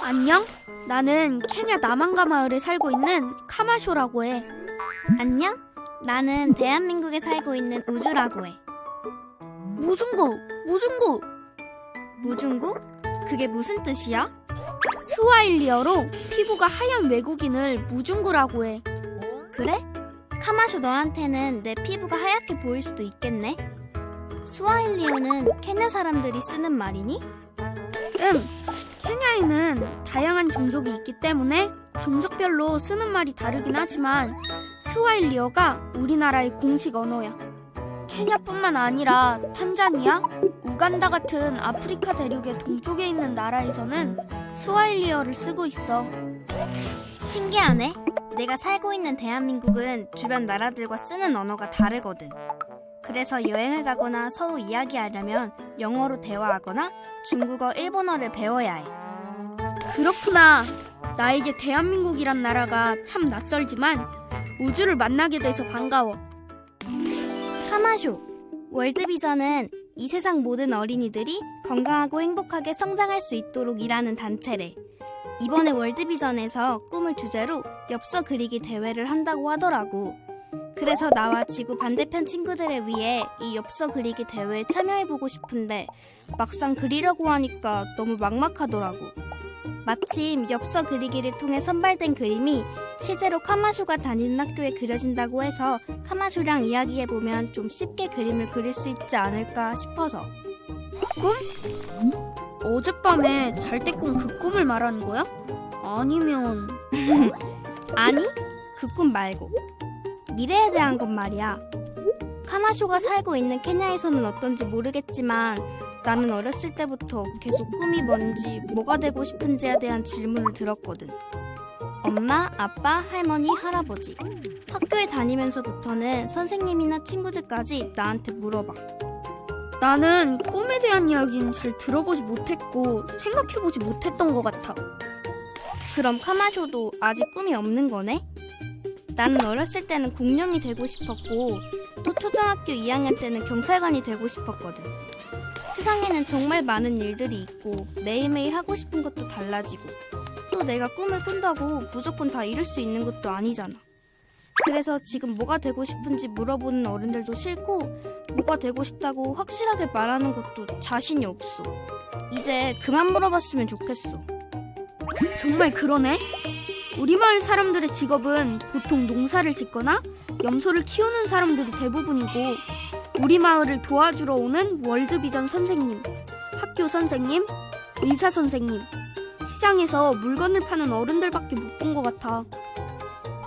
안녕? 나는 케냐 나만가 마을에 살고 있는 카마쇼라고 해. 안녕? 나는 대한민국에 살고 있는 우주라고 해. 무중구! 무중구? 그게 무슨 뜻이야? 스와힐리어로 피부가 하얀 외국인을 무중구라고 해. 그래? 카마쇼 너한테는 내 피부가 하얗게 보일 수도 있겠네. 스와힐리어는 케냐 사람들이 쓰는 말이니? 케냐에는 다양한 종족이 있기 때문에 종족별로 쓰는 말이 다르긴 하지만 스와힐리어가 우리나라의 공식 언어야. 케냐뿐만 아니라 탄자니아, 우간다 같은 아프리카 대륙의 동쪽에 있는 나라에서는 스와힐리어를 쓰고 있어. 신기하네. 내가 살고 있는 대한민국은 주변 나라들과 쓰는 언어가 다르거든. 그래서 여행을 가거나 서로 이야기하려면 영어로 대화하거나 중국어, 일본어를 배워야 해. 그렇구나. 나에게 대한민국이란 나라가 참 낯설지만 우주를 만나게 돼서 반가워. 카마쇼, 월드비전은 이 세상 모든 어린이들이 건강하고 행복하게 성장할 수 있도록 일하는 단체래. 이번에 월드비전에서 꿈을 주제로 엽서 그리기 대회를 한다고 하더라고. 그래서 나와 지구 반대편 친구들을 위해 이 엽서 그리기 대회에 참여해보고 싶은데 막상 그리려고 하니까 너무 막막하더라고. 마침 엽서 그리기를 통해 선발된 그림이 실제로 카마쇼가 다니는 학교에 그려진다고 해서 카마쇼랑 이야기해보면 좀 쉽게 그림을 그릴 수 있지 않을까 싶어서. 꿈? 어젯밤에 잘 때 꾼 그 꿈을 말하는 거야? 아니면... 아니, 그 꿈 말고 미래에 대한 건 말이야. 카마쇼가 살고 있는 케냐에서는 어떤지 모르겠지만 나는 어렸을 때부터 계속 꿈이 뭔지, 뭐가 되고 싶은지에 대한 질문을 들었거든. 엄마, 아빠, 할머니, 할아버지. 학교에 다니면서부터는 선생님이나 친구들까지 나한테 물어봐. 나는 꿈에 대한 이야기는 잘 들어보지 못했고 생각해보지 못했던 것 같아. 그럼 카마쇼도 아직 꿈이 없는 거네? 나는 어렸을 때는 공룡이 되고 싶었고 또 초등학교 2학년 때는 경찰관이 되고 싶었거든. 세상에는 정말 많은 일들이 있고 매일매일 하고 싶은 것도 달라지고 또 내가 꿈을 꾼다고 무조건 다 이룰 수 있는 것도 아니잖아. 그래서 지금 뭐가 되고 싶은지 물어보는 어른들도 싫고 뭐가 되고 싶다고 확실하게 말하는 것도 자신이 없어. 이제 그만 물어봤으면 좋겠어. 정말 그러네. 우리 마을 사람들의 직업은 보통 농사를 짓거나 염소를 키우는 사람들이 대부분이고 우리 마을을 도와주러 오는 월드비전 선생님, 학교 선생님, 의사 선생님, 시장에서 물건을 파는 어른들밖에 못 본 것 같아.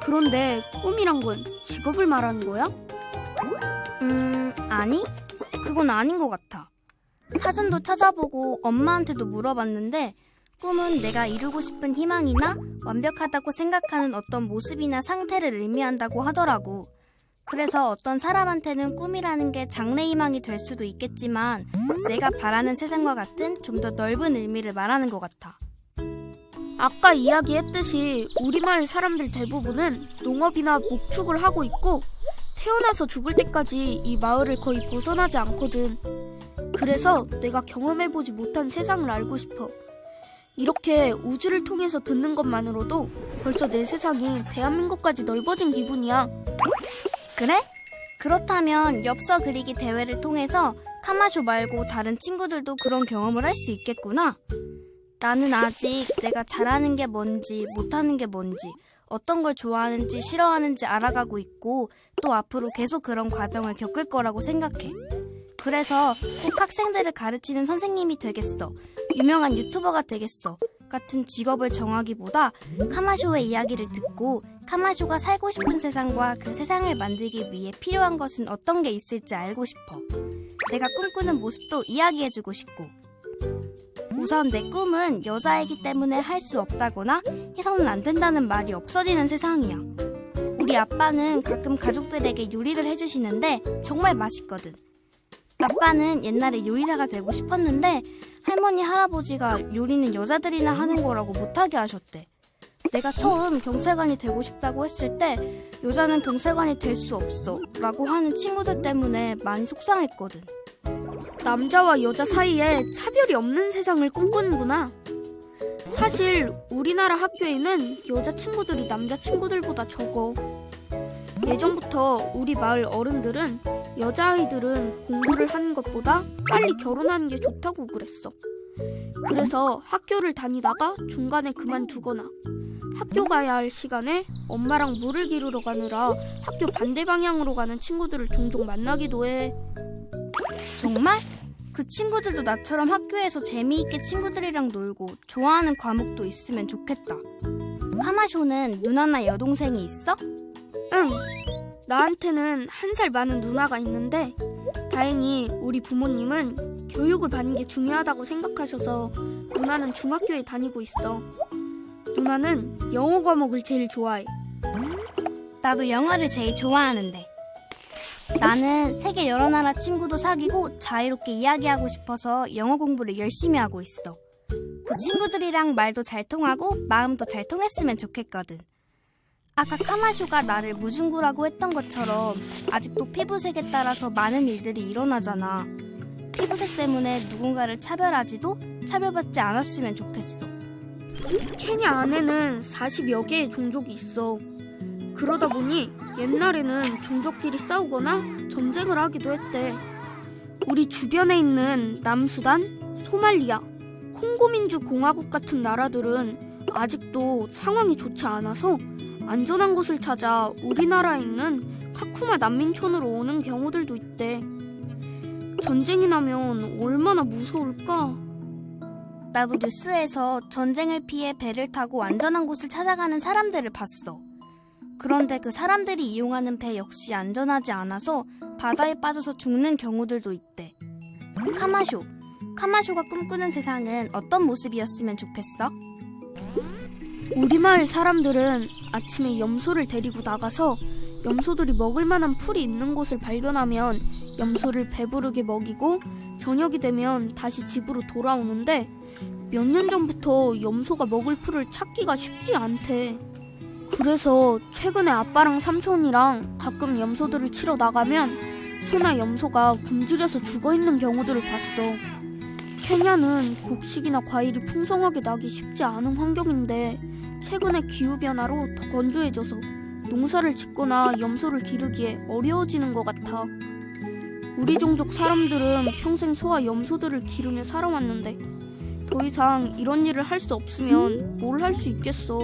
그런데 꿈이란 건 직업을 말하는 거야? 아니, 그건 아닌 것 같아. 사전도 찾아보고 엄마한테도 물어봤는데 꿈은 내가 이루고 싶은 희망이나 완벽하다고 생각하는 어떤 모습이나 상태를 의미한다고 하더라고. 그래서 어떤 사람한테는 꿈이라는 게 장래희망이 될 수도 있겠지만 내가 바라는 세상과 같은 좀 더 넓은 의미를 말하는 것 같아. 아까 이야기했듯이 우리 마을 사람들 대부분은 농업이나 목축을 하고 있고 태어나서 죽을 때까지 이 마을을 거의 벗어나지 않거든. 그래서 내가 경험해보지 못한 세상을 알고 싶어. 이렇게 우주를 통해서 듣는 것만으로도 벌써 내 세상이 대한민국까지 넓어진 기분이야. 그래? 그렇다면 엽서 그리기 대회를 통해서 카마쇼 말고 다른 친구들도 그런 경험을 할 수 있겠구나. 나는 아직 내가 잘하는 게 뭔지 못하는 게 뭔지 어떤 걸 좋아하는지 싫어하는지 알아가고 있고 또 앞으로 계속 그런 과정을 겪을 거라고 생각해. 그래서 꼭 학생들을 가르치는 선생님이 되겠어, 유명한 유튜버가 되겠어 같은 직업을 정하기보다 카마쇼의 이야기를 듣고 카마쇼가 살고 싶은 세상과 그 세상을 만들기 위해 필요한 것은 어떤 게 있을지 알고 싶어. 내가 꿈꾸는 모습도 이야기해주고 싶고. 우선 내 꿈은 여자이기 때문에 할 수 없다거나 해서는 안 된다는 말이 없어지는 세상이야. 우리 아빠는 가끔 가족들에게 요리를 해주시는데 정말 맛있거든. 아빠는 옛날에 요리사가 되고 싶었는데 할머니, 할아버지가 요리는 여자들이나 하는 거라고 못하게 하셨대. 내가 처음 경찰관이 되고 싶다고 했을 때 여자는 경찰관이 될 수 없어 라고 하는 친구들 때문에 많이 속상했거든. 남자와 여자 사이에 차별이 없는 세상을 꿈꾸는구나. 사실 우리나라 학교에는 여자 친구들이 남자 친구들보다 적어. 예전부터 우리 마을 어른들은 여자아이들은 공부를 하는 것보다 빨리 결혼하는 게 좋다고 그랬어. 그래서 학교를 다니다가 중간에 그만두거나 학교 가야 할 시간에 엄마랑 물을 기르러 가느라 학교 반대 방향으로 가는 친구들을 종종 만나기도 해. 정말? 그 친구들도 나처럼 학교에서 재미있게 친구들이랑 놀고 좋아하는 과목도 있으면 좋겠다. 카마쇼는 누나나 여동생이 있어? 응, 나한테는 1살 많은 누나가 있는데 다행히 우리 부모님은 교육을 받는 게 중요하다고 생각하셔서 누나는 중학교에 다니고 있어. 누나는 영어 과목을 제일 좋아해. 나도 영어를 제일 좋아하는데. 나는 세계 여러 나라 친구도 사귀고 자유롭게 이야기하고 싶어서 영어 공부를 열심히 하고 있어. 그 친구들이랑 말도 잘 통하고 마음도 잘 통했으면 좋겠거든. 아까 카마쇼가 나를 무중구라고 했던 것처럼 아직도 피부색에 따라서 많은 일들이 일어나잖아. 피부색 때문에 누군가를 차별하지도 차별받지 않았으면 좋겠어. 케냐 안에는 40여 개의 종족이 있어. 그러다 보니 옛날에는 종족끼리 싸우거나 전쟁을 하기도 했대. 우리 주변에 있는 남수단, 소말리아, 콩고민주공화국 같은 나라들은 아직도 상황이 좋지 않아서 안전한 곳을 찾아 우리나라에 있는 카쿠마 난민촌으로 오는 경우들도 있대. 전쟁이 나면 얼마나 무서울까? 나도 뉴스에서 전쟁을 피해 배를 타고 안전한 곳을 찾아가는 사람들을 봤어. 그런데 그 사람들이 이용하는 배 역시 안전하지 않아서 바다에 빠져서 죽는 경우들도 있대. 카마쇼가 꿈꾸는 세상은 어떤 모습이었으면 좋겠어? 우리 마을 사람들은 아침에 염소를 데리고 나가서 염소들이 먹을 만한 풀이 있는 곳을 발견하면 염소를 배부르게 먹이고 저녁이 되면 다시 집으로 돌아오는데 몇 년 전부터 염소가 먹을 풀을 찾기가 쉽지 않대. 그래서 최근에 아빠랑 삼촌이랑 가끔 염소들을 치러 나가면 소나 염소가 굶주려서 죽어있는 경우들을 봤어. 케냐는 곡식이나 과일이 풍성하게 나기 쉽지 않은 환경인데 최근에 기후변화로 더 건조해져서 농사를 짓거나 염소를 기르기에 어려워지는 것 같아. 우리 종족 사람들은 평생 소와 염소들을 기르며 살아왔는데 더 이상 이런 일을 할 수 없으면 뭘 할 수 있겠어.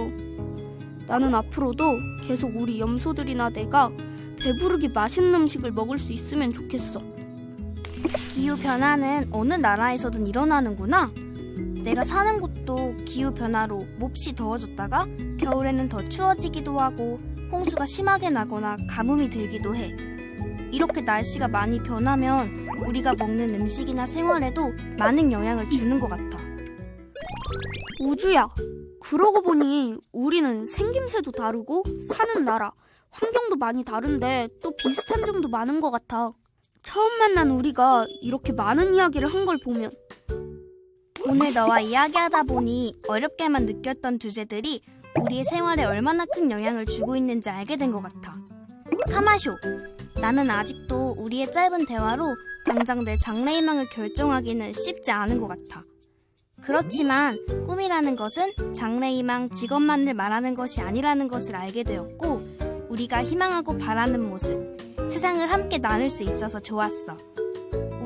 나는 앞으로도 계속 우리 염소들이나 내가 배부르게 맛있는 음식을 먹을 수 있으면 좋겠어. 기후변화는 어느 나라에서든 일어나는구나. 내가 사는 곳도 기후변화로 몹시 더워졌다가 겨울에는 더 추워지기도 하고 홍수가 심하게 나거나 가뭄이 들기도 해. 이렇게 날씨가 많이 변하면 우리가 먹는 음식이나 생활에도 많은 영향을 주는 것 같아. 우주야, 그러고 보니 우리는 생김새도 다르고 사는 나라, 환경도 많이 다른데 또 비슷한 점도 많은 것 같아. 처음 만난 우리가 이렇게 많은 이야기를 한 걸 보면 오늘 너와 이야기하다 보니 어렵게만 느꼈던 주제들이 우리의 생활에 얼마나 큰 영향을 주고 있는지 알게 된 것 같아. 카마쇼, 나는 아직도 우리의 짧은 대화로 당장 내 장래희망을 결정하기는 쉽지 않은 것 같아. 그렇지만 꿈이라는 것은 장래희망, 직업만을 말하는 것이 아니라는 것을 알게 되었고 우리가 희망하고 바라는 모습, 세상을 함께 나눌 수 있어서 좋았어.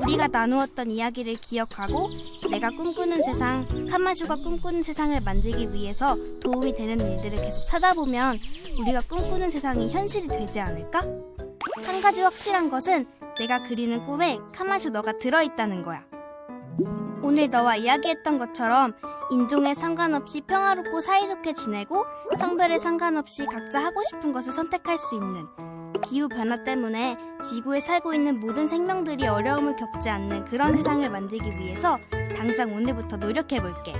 우리가 나누었던 이야기를 기억하고 내가 꿈꾸는 세상, 카마쇼가 꿈꾸는 세상을 만들기 위해서 도움이 되는 일들을 계속 찾아보면 우리가 꿈꾸는 세상이 현실이 되지 않을까? 한 가지 확실한 것은 내가 그리는 꿈에 카마쇼 너가 들어있다는 거야. 오늘 너와 이야기했던 것처럼 인종에 상관없이 평화롭고 사이좋게 지내고 성별에 상관없이 각자 하고 싶은 것을 선택할 수 있는, 기후변화 때문에 지구에 살고 있는 모든 생명들이 어려움을 겪지 않는 그런 세상을 만들기 위해서 당장 오늘부터 노력해볼게.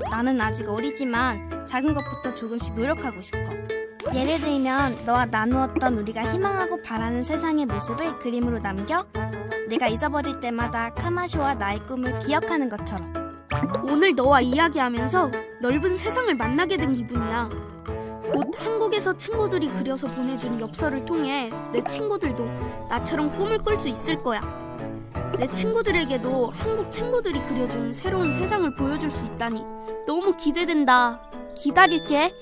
나는 아직 어리지만 작은 것부터 조금씩 노력하고 싶어. 예를 들면 너와 나누었던 우리가 희망하고 바라는 세상의 모습을 그림으로 남겨 내가 잊어버릴 때마다 카마쇼와 나의 꿈을 기억하는 것처럼. 오늘 너와 이야기하면서 넓은 세상을 만나게 된 기분이야. 곧 한국에서 친구들이 그려서 보내준 엽서를 통해 내 친구들도 나처럼 꿈을 꿀 수 있을 거야. 내 친구들에게도 한국 친구들이 그려준 새로운 세상을 보여줄 수 있다니 너무 기대된다. 기다릴게.